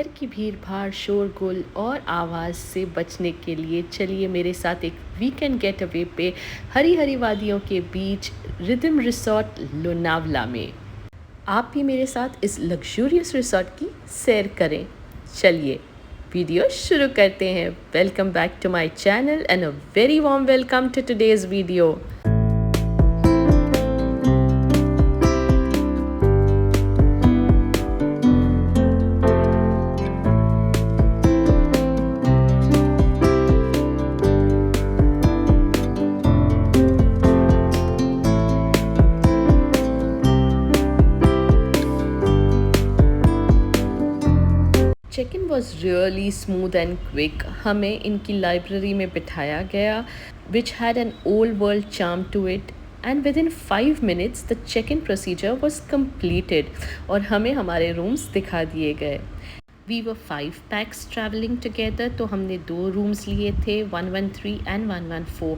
शहर की भीड़-भाड़, शोरगुल और आवाज़ से बचने के लिए चलिए मेरे साथ एक वीकेंड गेटअवे पे हरी-हरी वादियों के बीच रिदम रिसॉर्ट लोनावला में। आप भी मेरे साथ इस लग्ज़ूरियस रिसॉर्ट की सैर करें। चलिए वीडियो शुरू करते हैं। Welcome back to my channel and a very warm welcome to today's video. Check in was really smooth and quick. हमें इनकी लाइब्रेरी में बिठाया गया which had an old world charm to it and within 5 minutes the check in procedure was completed और हमें हमारे rooms दिखा दिए गए। We were 5 packs travelling together, तो हमने 2 रूम्स लिए थे, 113 and 114।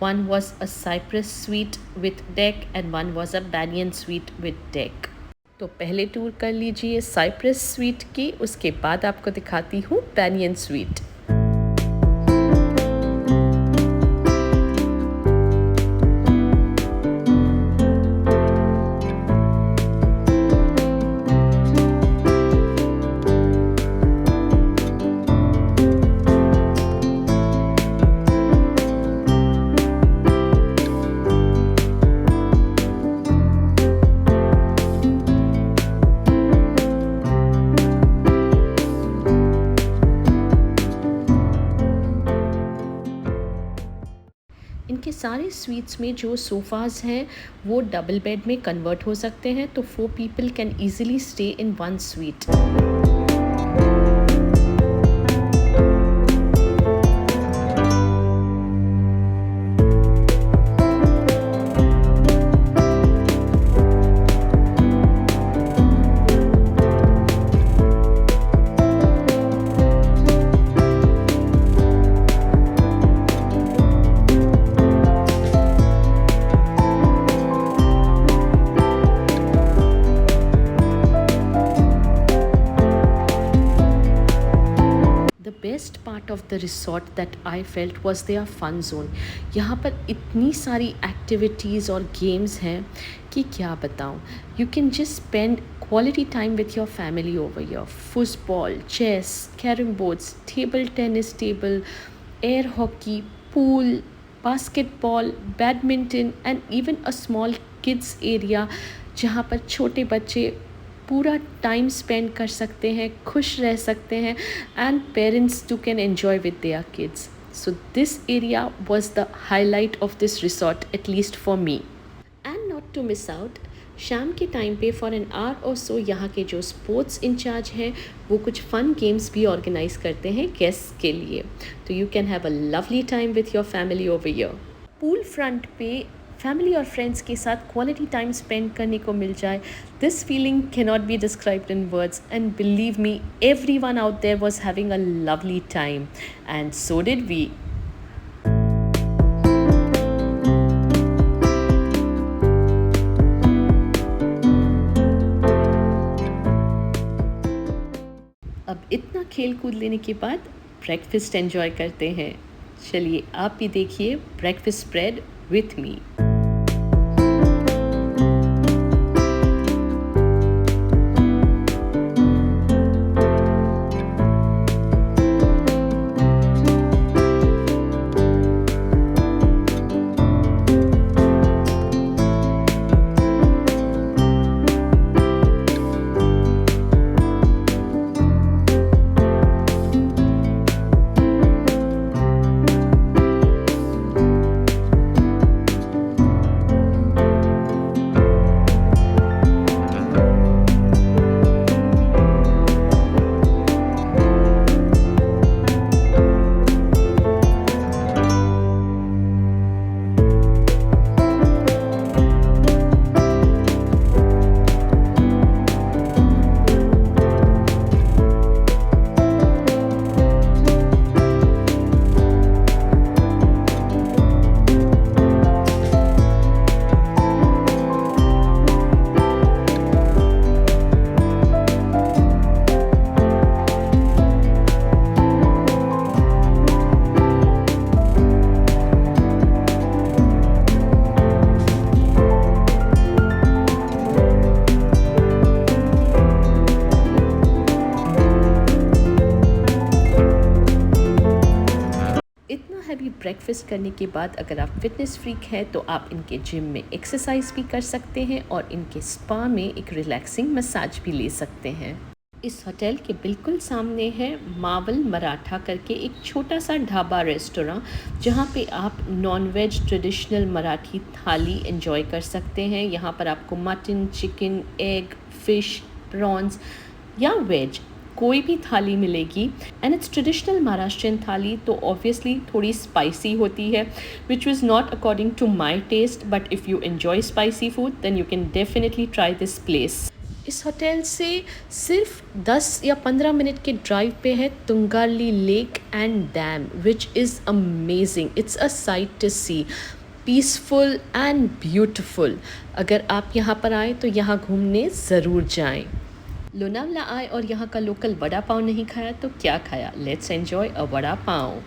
One was a cypress suite with deck and one was a banyan suite with deck. तो पहले टूर कर लीजिए साइप्रस स्वीट की, उसके बाद आपको दिखाती हूँ बैनियन स्वीट। इनके सारे स्वीट्स में जो सोफ़ाज़ हैं वो डबल बेड में कन्वर्ट हो सकते हैं, तो 4 people can easily stay in one sweet. The best part of the resort that I felt was their fun zone. यहाँ पर इतनी सारी एक्टिविटीज़ और गेम्स हैं कि क्या बताऊँ। You can just spend quality time with your family over here. Football, chess, carom boards, table tennis table, air hockey, pool, basketball, badminton and even a small kids area जहाँ पर छोटे बच्चे पूरा टाइम स्पेंड कर सकते हैं, खुश रह सकते हैं and parents too can enjoy with their kids. So this area was the highlight of this resort, at least for me. And not to miss out, शाम के टाइम पे फॉर एन आवर और सो यहाँ के जो स्पोर्ट्स इंचार्ज हैं वो कुछ फ़न गेम्स भी ऑर्गेनाइज करते हैं गेस्ट्स के लिए, तो you can have a lovely time with your family over here. Pool front पे फैमिली और फ्रेंड्स के साथ क्वालिटी टाइम स्पेंड करने को मिल जाए, this feeling cannot be described in words and believe me everyone out there was having a lovely time and so did we. अब इतना खेल कूद लेने के बाद ब्रेकफास्ट एंजॉय करते हैं। चलिए आप भी देखिए breakfast spread with me. Breakfast करने के बाद अगर आप फिटनेस फ्रीक हैं तो आप इनके जिम में एक्सरसाइज भी कर सकते हैं और इनके स्पा में एक रिलैक्सिंग मसाज भी ले सकते हैं। इस होटल के बिल्कुल सामने है मावल मराठा करके एक छोटा सा ढाबा रेस्टोरें, जहाँ पे आप नॉन वेज ट्रेडिशनल मराठी थाली एंजॉय कर सकते हैं। यहाँ पर आपको mutton, chicken, egg, fish, prawns या वेज कोई भी थाली मिलेगी। एंड इट्स ट्रेडिशनल महाराष्ट्रियन थाली, तो ऑब्वियसली थोड़ी स्पाइसी होती है, which was not according to my taste, but if you enjoy spicy food then you can definitely try this place. इस होटल से सिर्फ 10 या 15 मिनट के ड्राइव पे है Tungali lake and dam, which is amazing. It's a sight to see, peaceful and beautiful. अगर आप यहाँ पर आएँ तो यहाँ घूमने ज़रूर जाएं। लोनावला आए और यहाँ का लोकल वड़ा पाव नहीं खाया तो क्या खाया? Let's enjoy a vada pav.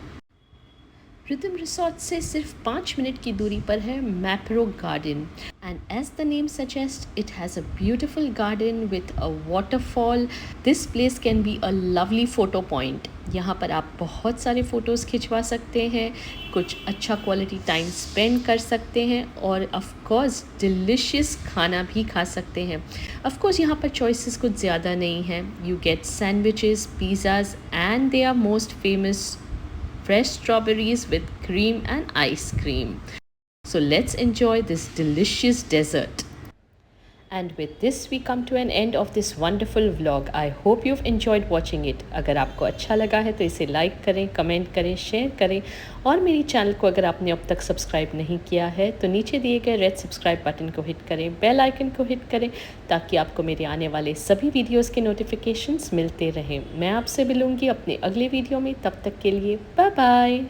Rhythm Resort से सिर्फ 5 मिनट की दूरी पर है Mapro Garden, and as the name suggest it has a beautiful garden with a waterfall. This place can be a lovely photo point. यहाँ पर आप बहुत सारे फ़ोटोज़ खिंचवा सकते हैं, कुछ अच्छा क्वालिटी टाइम स्पेंड कर सकते हैं और ऑफ कोर्स डिलिशियस खाना भी खा सकते हैं। ऑफ कोर्स यहाँ पर चॉइसेस कुछ ज़्यादा नहीं हैं। You get sandwiches, pizzas and they are most famous fresh strawberries with cream and ice cream. So let's enjoy this delicious dessert. And with this we come to an end of this wonderful vlog. I hope you've enjoyed watching it. अगर आपको अच्छा लगा है तो इसे like करें, comment करें, share करें और मेरी चैनल को अगर आपने अब तक सब्सक्राइब नहीं किया है तो नीचे दिए गए रेड सब्सक्राइब बटन को हिट करें, बेल आइकन को हिट करें, ताकि आपको मेरे आने वाले सभी वीडियोस के नोटिफिकेशंस मिलते रहें। मैं आपसे मिलूँगी अपने अगले वीडियो में, तब तक के लिए बाय बाय।